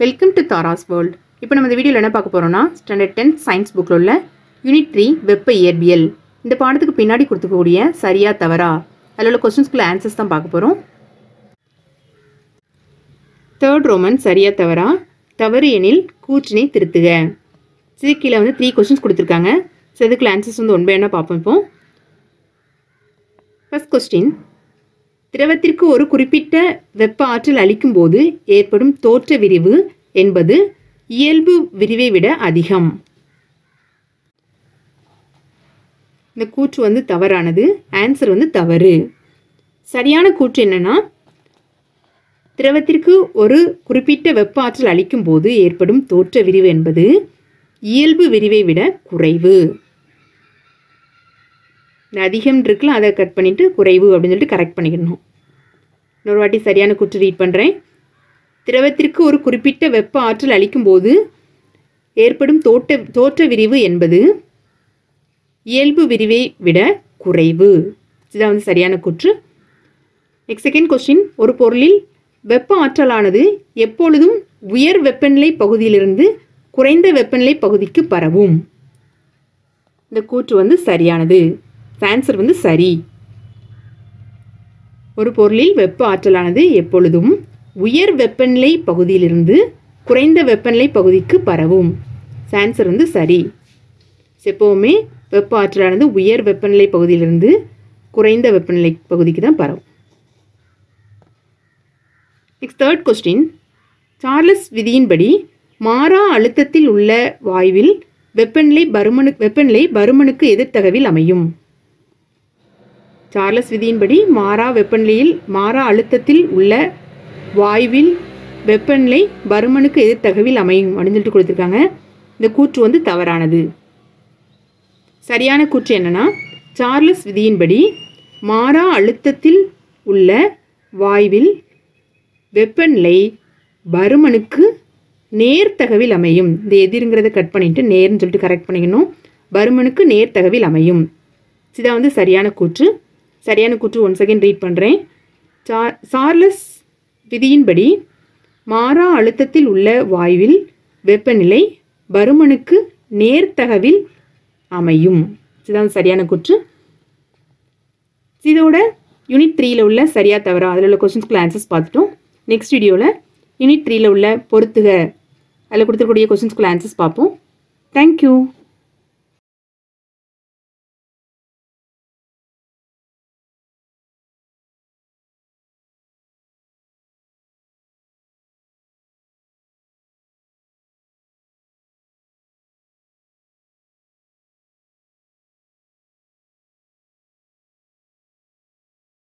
Welcome to Tara's world. இப்போ நம்ம இந்த வீடியோவில் என்ன பார்க்க போகிறோம்னா ஸ்டாண்டர்ட் 10 சயின்ஸ் புக்கில் உள்ள யூனிட் 3 வெப்ப இயற்பியல் இந்த பாடத்துக்கு பின்னாடி கொடுத்துக்கூடிய சரியா தவறா அதில் உள்ள கொஸ்டின்ஸ்குள்ள ஆன்சர்ஸ் தான் பார்க்க போகிறோம். தேர்ட் ரோமன் சரியா தவறா, தவறு எனில் கூற்றினை திருத்துக. இது கீழே 3 கொஸ்டின்ஸ் கொடுத்துருக்காங்க. ஸோ இதுக்குள்ள ஆன்சர்ஸ் ஒன் பை ஒன்னாக பார்ப்போம். இப்போ ஃபர்ஸ்ட் கொஸ்டின், திரவத்திற்கு ஒரு குறிப்பிட்ட வெப்ப ஆற்றல் அளிக்கும் போது ஏற்படும் தோற்ற விரிவு என்பது இயல்பு விரிவை விட அதிகம். இந்த கூற்று தவறானது. ஆன்சர் தவறு. சரியான கூற்று என்னன்னா, திரவத்திற்கு ஒரு குறிப்பிட்ட வெப்ப ஆற்றல் அளிக்கும் போது ஏற்படும் தோற்ற விரிவு என்பது இயல்பு விரிவை விட குறைவு. இந்த அதிகம் இருக்குல்ல, அதை கட் பண்ணிவிட்டு குறைவு அப்படின்னு சொல்லிட்டு கரெக்ட் பண்ணிக்கணும். இன்னொரு வாட்டி சரியான கூற்று ரீட் பண்ணுறேன். திரவத்திற்கு ஒரு குறிப்பிட்ட வெப்ப ஆற்றல் அளிக்கும் போது ஏற்படும் தோற்ற விரிவு என்பது இயல்பு விரிவை விட குறைவு. இதுதான் சரியான கூற்று. நெக்ஸ்ட் செகண்ட் கொஸ்டின், ஒரு பொருளில் வெப்ப ஆற்றலானது எப்பொழுதும் உயர் வெப்பநிலை பகுதியிலிருந்து குறைந்த வெப்பநிலை பகுதிக்கு பரவும். இந்த கூற்று சரியானது. ஆன்சர் சரி. ஒரு பொருளில் வெப்ப ஆற்றலானது எப்பொழுதும் உயர் வெப்பநிலை பகுதியிலிருந்து குறைந்த வெப்பநிலை பகுதிக்கு பரவும். ஆன்சர் சரி. எப்போவுமே வெப்ப ஆற்றலானது உயர் வெப்பநிலை பகுதியிலிருந்து குறைந்த வெப்பநிலை பகுதிக்கு தான் பரவும். நெக்ஸ்ட் தேர்ட் கொஸ்டின், சார்லஸ் விதியின்படி மாறா அழுத்தத்தில் உள்ள வாயுவில் வெப்பநிலை பருமனுக்கு எதிர்த்தகவில் அமையும். சார்லஸ் விதியின்படி மாறா அழுத்தத்தில் உள்ள வாயுவில் வெப்பநிலை பருமனுக்கு எதிர்த்தகவில் அமையும் அப்படின்னு சொல்லிட்டு கொடுத்துருக்காங்க. இந்த கூற்று தவறானது. சரியான கூற்று என்னன்னா, சார்லஸ் விதியின்படி மாறா அழுத்தத்தில் உள்ள வாயுவில் வெப்பநிலை பருமனுக்கு நேர்த்தகவில் அமையும். இந்த எதிர்ங்கிறத கட் பண்ணிட்டு நேர்னு சொல்லிட்டு கரெக்ட் பண்ணிக்கணும். பருமனுக்கு நேர்த்தகவில் அமையும். இதான் சரியான கூற்று. சரியான கூற்று ஒன் செகண்ட் ரீட் பண்ணுறேன். சார்லஸ் விதியின்படி மாறா அழுத்தத்தில் உள்ள வாயுவில் வெப்பநிலை பருமனுக்கு நேர்த்தகவில் அமையும். இதுதான் சரியான கூற்று. இதோட யூனிட் 3ல் உள்ள சரியா தவறா அதில் உள்ள கொஸ்டின்ஸ்க்குள்ள ஆன்சர்ஸ் பார்த்துட்டோம். நெக்ஸ்ட் வீடியோவில் யூனிட் 3ல் உள்ள பொறுத்துக அதில் கொடுத்துருக்கூடிய கொஸ்டின்ஸ்க்குள்ள ஆன்சர்ஸ் பார்ப்போம். தேங்க்யூ.